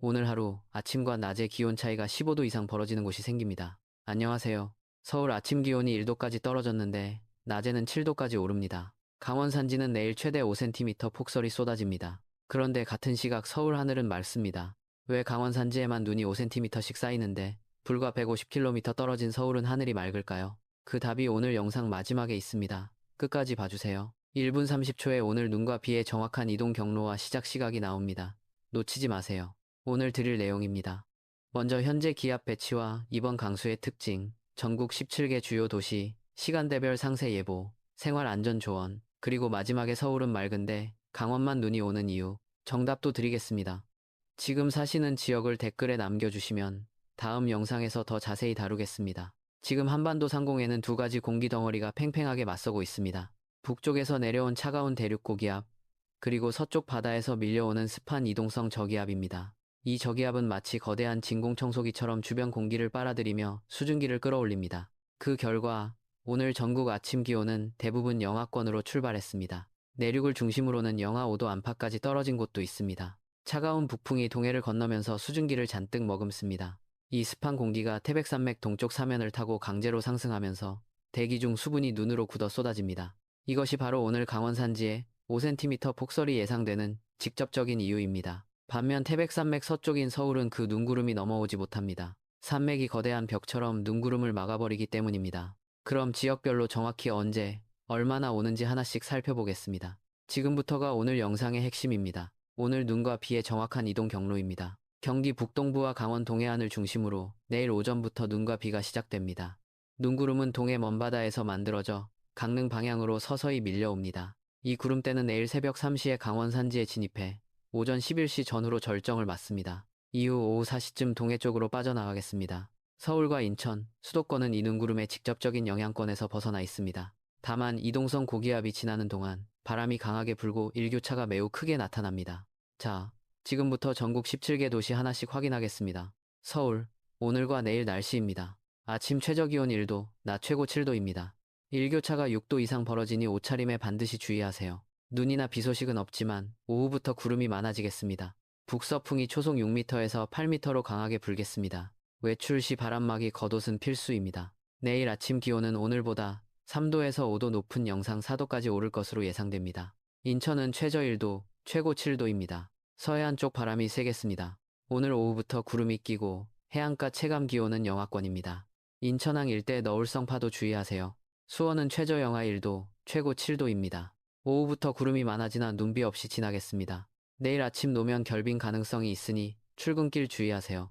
오늘 하루 아침과 낮의 기온 차이가 15도 이상 벌어지는 곳이 생깁니다. 안녕하세요. 서울 아침 기온이 1도까지 떨어졌는데 낮에는 7도까지 오릅니다. 강원 산지는 내일 최대 5cm 폭설이 쏟아집니다. 그런데 같은 시각 서울 하늘은 맑습니다. 왜 강원 산지에만 눈이 5cm씩 쌓이는데 불과 150km 떨어진 서울은 하늘이 맑을까요? 그 답이 오늘 영상 마지막에 있습니다. 끝까지 봐주세요. 1분 30초에 오늘 눈과 비의 정확한 이동 경로와 시작 시각이 나옵니다. 놓치지 마세요. 오늘 드릴 내용입니다. 먼저 현재 기압 배치와 이번 강수의 특징, 전국 17개 주요 도시, 시간대별 상세 예보, 생활 안전 조언, 그리고 마지막에 서울은 맑은데 강원만 눈이 오는 이유, 정답도 드리겠습니다. 지금 사시는 지역을 댓글에 남겨주시면 다음 영상에서 더 자세히 다루겠습니다. 지금 한반도 상공에는 두 가지 공기 덩어리가 팽팽하게 맞서고 있습니다. 북쪽에서 내려온 차가운 대륙 고기압, 그리고 서쪽 바다에서 밀려오는 습한 이동성 저기압입니다. 이 저기압은 마치 거대한 진공청소기처럼 주변 공기를 빨아들이며 수증기를 끌어올립니다. 그 결과 오늘 전국 아침 기온은 대부분 영하권으로 출발했습니다. 내륙을 중심으로는 영하 5도 안팎까지 떨어진 곳도 있습니다. 차가운 북풍이 동해를 건너면서 수증기를 잔뜩 머금습니다. 이 습한 공기가 태백산맥 동쪽 사면을 타고 강제로 상승하면서 대기 중 수분이 눈으로 굳어 쏟아집니다. 이것이 바로 오늘 강원 산지에 5cm 폭설이 예상되는 직접적인 이유입니다. 반면 태백산맥 서쪽인 서울은 그 눈구름이 넘어오지 못합니다. 산맥이 거대한 벽처럼 눈구름을 막아버리기 때문입니다. 그럼 지역별로 정확히 언제, 얼마나 오는지 하나씩 살펴보겠습니다. 지금부터가 오늘 영상의 핵심입니다. 오늘 눈과 비의 정확한 이동 경로입니다. 경기 북동부와 강원 동해안을 중심으로 내일 오전부터 눈과 비가 시작됩니다. 눈구름은 동해 먼바다에서 만들어져 강릉 방향으로 서서히 밀려옵니다. 이 구름대는 내일 새벽 3시에 강원 산지에 진입해 오전 11시 전후로 절정을 맞습니다. 이후 오후 4시쯤 동해 쪽으로 빠져나가겠습니다. 서울과 인천, 수도권은 이 눈구름의 직접적인 영향권에서 벗어나 있습니다. 다만 이동성 고기압이 지나는 동안 바람이 강하게 불고 일교차가 매우 크게 나타납니다. 자, 지금부터 전국 17개 도시 하나씩 확인하겠습니다. 서울, 오늘과 내일 날씨입니다. 아침 최저기온 1도, 낮 최고 7도입니다. 일교차가 6도 이상 벌어지니 옷차림에 반드시 주의하세요. 눈이나 비 소식은 없지만 오후부터 구름이 많아지겠습니다. 북서풍이 초속 6m에서 8m로 강하게 불겠습니다. 외출 시 바람막이 겉옷은 필수입니다. 내일 아침 기온은 오늘보다 3도에서 5도 높은 영상 4도까지 오를 것으로 예상됩니다. 인천은 최저 1도, 최고 7도입니다. 서해안 쪽 바람이 세겠습니다. 오늘 오후부터 구름이 끼고 해안가 체감 기온은 영하권입니다. 인천항 일대 너울성 파도 주의하세요. 수원은 최저 영하 1도, 최고 7도입니다. 오후부터 구름이 많아지나 눈비 없이 지나겠습니다. 내일 아침 노면 결빙 가능성이 있으니 출근길 주의하세요.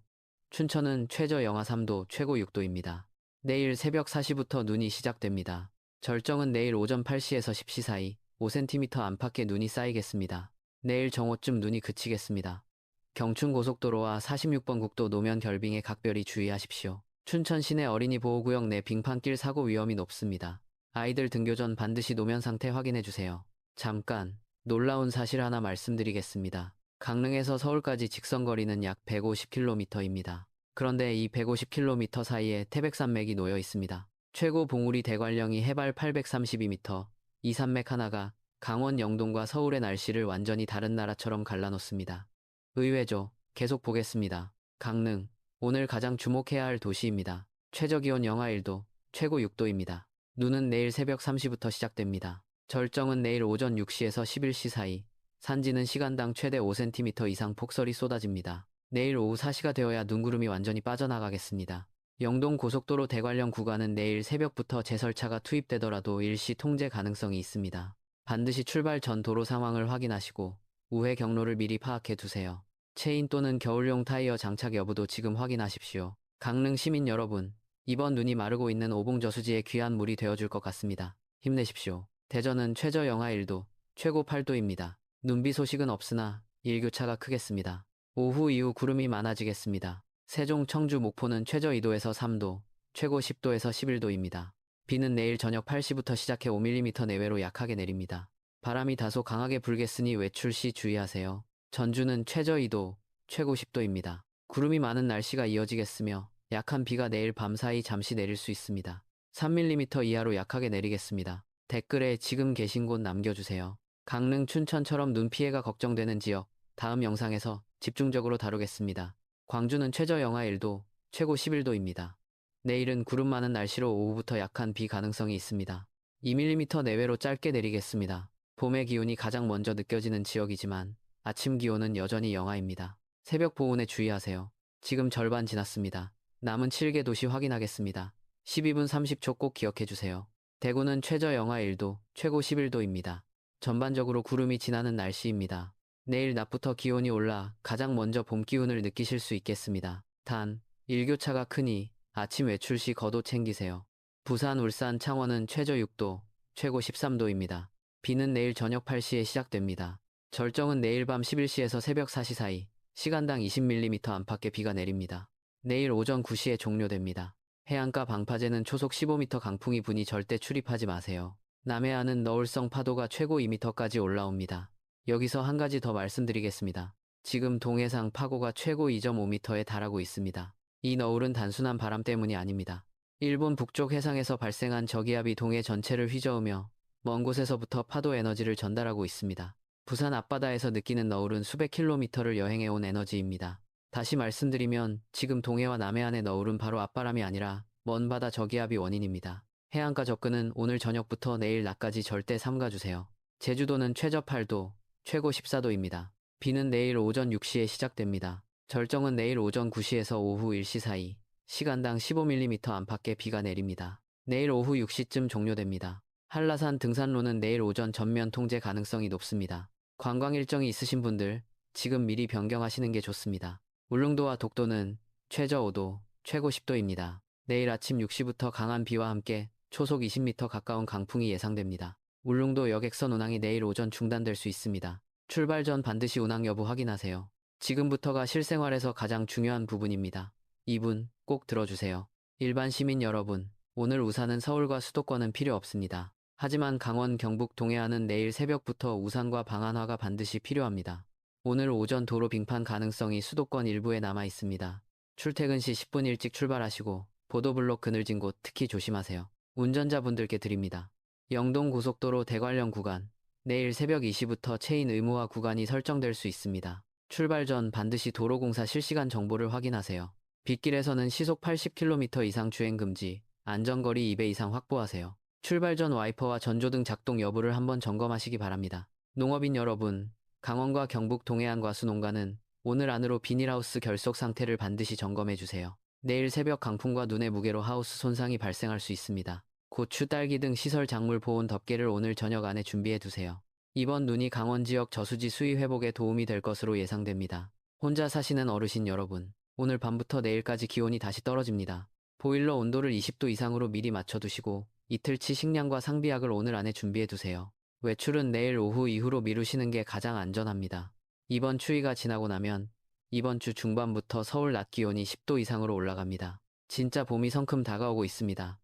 춘천은 최저 영하 3도, 최고 6도입니다. 내일 새벽 4시부터 눈이 시작됩니다. 절정은 내일 오전 8시에서 10시 사이 5cm 안팎의 눈이 쌓이겠습니다. 내일 정오쯤 눈이 그치겠습니다. 경춘고속도로와 46번 국도 노면 결빙에 각별히 주의하십시오. 춘천 시내 어린이 보호구역 내 빙판길 사고 위험이 높습니다. 아이들 등교 전 반드시 노면 상태 확인해주세요. 잠깐, 놀라운 사실 하나 말씀드리겠습니다. 강릉에서 서울까지 직선거리는 약 150km입니다. 그런데 이 150km 사이에 태백산맥이 놓여 있습니다. 최고 봉우리 대관령이 해발 832m, 이 산맥 하나가 강원 영동과 서울의 날씨를 완전히 다른 나라처럼 갈라놓습니다. 의외죠. 계속 보겠습니다. 강릉, 오늘 가장 주목해야 할 도시입니다. 최저기온 영하 1도, 최고 6도입니다. 눈은 내일 새벽 3시부터 시작됩니다. 절정은 내일 오전 6시에서 11시 사이, 산지는 시간당 최대 5cm 이상 폭설이 쏟아집니다. 내일 오후 4시가 되어야 눈구름이 완전히 빠져나가겠습니다. 영동 고속도로 대관령 구간은 내일 새벽부터 제설차가 투입되더라도 일시 통제 가능성이 있습니다. 반드시 출발 전 도로 상황을 확인하시고 우회 경로를 미리 파악해 두세요. 체인 또는 겨울용 타이어 장착 여부도 지금 확인하십시오. 강릉 시민 여러분, 이번 눈이 마르고 있는 오봉저수지의 귀한 물이 되어줄 것 같습니다. 힘내십시오. 대전은 최저 영하 1도, 최고 8도입니다. 눈비 소식은 없으나 일교차가 크겠습니다. 오후 이후 구름이 많아지겠습니다. 세종, 청주, 목포는 최저 2도에서 3도, 최고 10도에서 11도입니다. 비는 내일 저녁 8시부터 시작해 5mm 내외로 약하게 내립니다. 바람이 다소 강하게 불겠으니 외출 시 주의하세요. 전주는 최저 2도, 최고 10도입니다. 구름이 많은 날씨가 이어지겠으며 약한 비가 내일 밤사이 잠시 내릴 수 있습니다. 3mm 이하로 약하게 내리겠습니다. 댓글에 지금 계신 곳 남겨주세요. 강릉, 춘천처럼 눈 피해가 걱정되는 지역, 다음 영상에서 집중적으로 다루겠습니다. 광주는 최저 영하 1도, 최고 11도입니다. 내일은 구름 많은 날씨로 오후부터 약한 비 가능성이 있습니다. 2mm 내외로 짧게 내리겠습니다. 봄의 기온이 가장 먼저 느껴지는 지역이지만 아침 기온은 여전히 영하입니다. 새벽 보온에 주의하세요. 지금 절반 지났습니다. 남은 7개 도시 확인하겠습니다. 12분 30초 꼭 기억해주세요. 대구는 최저 영하 1도, 최고 11도입니다. 전반적으로 구름이 지나는 날씨입니다. 내일 낮부터 기온이 올라 가장 먼저 봄 기운을 느끼실 수 있겠습니다. 단, 일교차가 크니 아침 외출 시 겉옷 챙기세요. 부산, 울산, 창원은 최저 6도, 최고 13도입니다. 비는 내일 저녁 8시에 시작됩니다. 절정은 내일 밤 11시에서 새벽 4시 사이, 시간당 20mm 안팎의 비가 내립니다. 내일 오전 9시에 종료됩니다. 해안가 방파제는 초속 15m 강풍이 부니 절대 출입하지 마세요. 남해안은 너울성 파도가 최고 2m까지 올라옵니다. 여기서 한 가지 더 말씀드리겠습니다. 지금 동해상 파고가 최고 2.5m에 달하고 있습니다. 이 너울은 단순한 바람 때문이 아닙니다. 일본 북쪽 해상에서 발생한 저기압이 동해 전체를 휘저으며 먼 곳에서부터 파도 에너지를 전달하고 있습니다. 부산 앞바다에서 느끼는 너울은 수백 킬로미터를 여행해온 에너지입니다. 다시 말씀드리면 지금 동해와 남해안의 너울은 바로 앞바람이 아니라 먼 바다 저기압이 원인입니다. 해안가 접근은 오늘 저녁부터 내일 낮까지 절대 삼가주세요. 제주도는 최저 8도, 최고 14도입니다. 비는 내일 오전 6시에 시작됩니다. 절정은 내일 오전 9시에서 오후 1시 사이, 시간당 15mm 안팎의 비가 내립니다. 내일 오후 6시쯤 종료됩니다. 한라산 등산로는 내일 오전 전면 통제 가능성이 높습니다. 관광 일정이 있으신 분들, 지금 미리 변경하시는 게 좋습니다. 울릉도와 독도는 최저 5도, 최고 10도입니다. 내일 아침 6시부터 강한 비와 함께 초속 20m 가까운 강풍이 예상됩니다. 울릉도 여객선 운항이 내일 오전 중단될 수 있습니다. 출발 전 반드시 운항 여부 확인하세요. 지금부터가 실생활에서 가장 중요한 부분입니다. 이분 꼭 들어주세요. 일반 시민 여러분, 오늘 우산은 서울과 수도권은 필요 없습니다. 하지만 강원, 경북, 동해안은 내일 새벽부터 우산과 방한화가 반드시 필요합니다. 오늘 오전 도로 빙판 가능성이 수도권 일부에 남아 있습니다. 출퇴근 시 10분 일찍 출발하시고 보도블록 그늘진 곳 특히 조심하세요. 운전자분들께 드립니다. 영동 고속도로 대관령 구간, 내일 새벽 2시부터 체인 의무화 구간이 설정될 수 있습니다. 출발 전 반드시 도로공사 실시간 정보를 확인하세요. 빗길에서는 시속 80km 이상 주행 금지, 안전거리 2배 이상 확보하세요. 출발 전 와이퍼와 전조등 작동 여부를 한번 점검하시기 바랍니다. 농업인 여러분, 강원과 경북 동해안 과수농가는 오늘 안으로 비닐하우스 결속 상태를 반드시 점검해주세요. 내일 새벽 강풍과 눈의 무게로 하우스 손상이 발생할 수 있습니다. 고추, 딸기 등 시설 작물 보온 덮개를 오늘 저녁 안에 준비해두세요. 이번 눈이 강원 지역 저수지 수위 회복에 도움이 될 것으로 예상됩니다. 혼자 사시는 어르신 여러분, 오늘 밤부터 내일까지 기온이 다시 떨어집니다. 보일러 온도를 20도 이상으로 미리 맞춰두시고 이틀치 식량과 상비약을 오늘 안에 준비해두세요. 외출은 내일 오후 이후로 미루시는 게 가장 안전합니다. 이번 추위가 지나고 나면 이번 주 중반부터 서울 낮 기온이 10도 이상으로 올라갑니다. 진짜 봄이 성큼 다가오고 있습니다.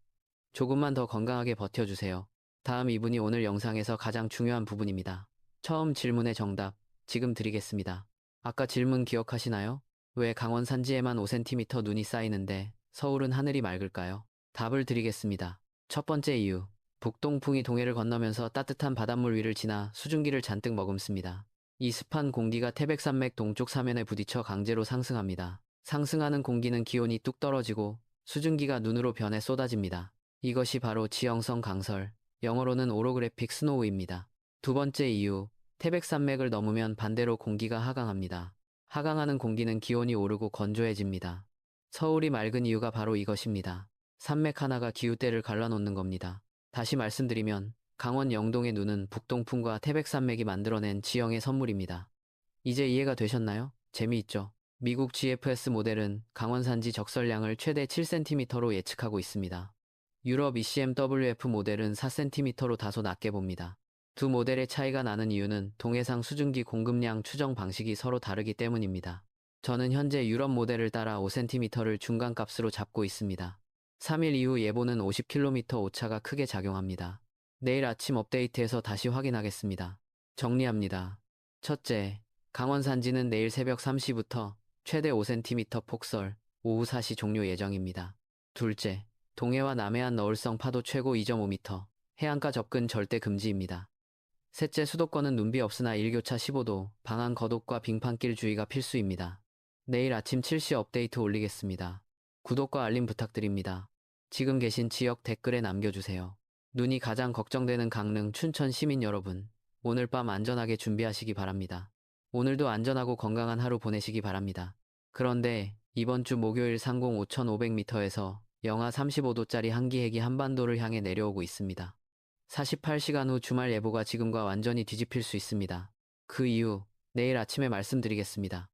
조금만 더 건강하게 버텨주세요. 다음 이분이 오늘 영상에서 가장 중요한 부분입니다. 처음 질문의 정답, 지금 드리겠습니다. 아까 질문 기억하시나요? 왜 강원 산지에만 5cm 눈이 쌓이는데 서울은 하늘이 맑을까요? 답을 드리겠습니다. 첫 번째 이유, 북동풍이 동해를 건너면서 따뜻한 바닷물 위를 지나 수증기를 잔뜩 머금습니다. 이 습한 공기가 태백산맥 동쪽 사면에 부딪혀 강제로 상승합니다. 상승하는 공기는 기온이 뚝 떨어지고 수증기가 눈으로 변해 쏟아집니다. 이것이 바로 지형성 강설, 영어로는 오로그래픽 스노우입니다. 두 번째 이유, 태백산맥을 넘으면 반대로 공기가 하강합니다. 하강하는 공기는 기온이 오르고 건조해집니다. 서울이 맑은 이유가 바로 이것입니다. 산맥 하나가 기후대를 갈라놓는 겁니다. 다시 말씀드리면 강원 영동의 눈은 북동풍과 태백산맥이 만들어낸 지형의 선물입니다. 이제 이해가 되셨나요? 재미있죠? 미국 GFS 모델은 강원 산지 적설량을 최대 7cm로 예측하고 있습니다. 유럽 ECMWF 모델은 4cm로 다소 낮게 봅니다. 두 모델의 차이가 나는 이유는 동해상 수증기 공급량 추정 방식이 서로 다르기 때문입니다. 저는 현재 유럽 모델을 따라 5cm를 중간값으로 잡고 있습니다. 3일 이후 예보는 50km 오차가 크게 작용합니다. 내일 아침 업데이트에서 다시 확인하겠습니다. 정리합니다. 첫째, 강원 산지는 내일 새벽 3시부터 최대 5cm 폭설, 오후 4시 종료 예정입니다. 둘째, 동해와 남해안 너울성 파도 최고 2.5m, 해안가 접근 절대 금지입니다. 셋째, 수도권은 눈비 없으나 일교차 15도, 방한 거독과 빙판길 주의가 필수입니다. 내일 아침 7시 업데이트 올리겠습니다. 구독과 알림 부탁드립니다. 지금 계신 지역 댓글에 남겨주세요. 눈이 가장 걱정되는 강릉, 춘천 시민 여러분, 오늘 밤 안전하게 준비하시기 바랍니다. 오늘도 안전하고 건강한 하루 보내시기 바랍니다. 그런데 이번 주 목요일 상공 5,500m에서 영하 35도짜리 한기핵이 한반도를 향해 내려오고 있습니다. 48시간 후 주말 예보가 지금과 완전히 뒤집힐 수 있습니다. 그 이유, 내일 아침에 말씀드리겠습니다.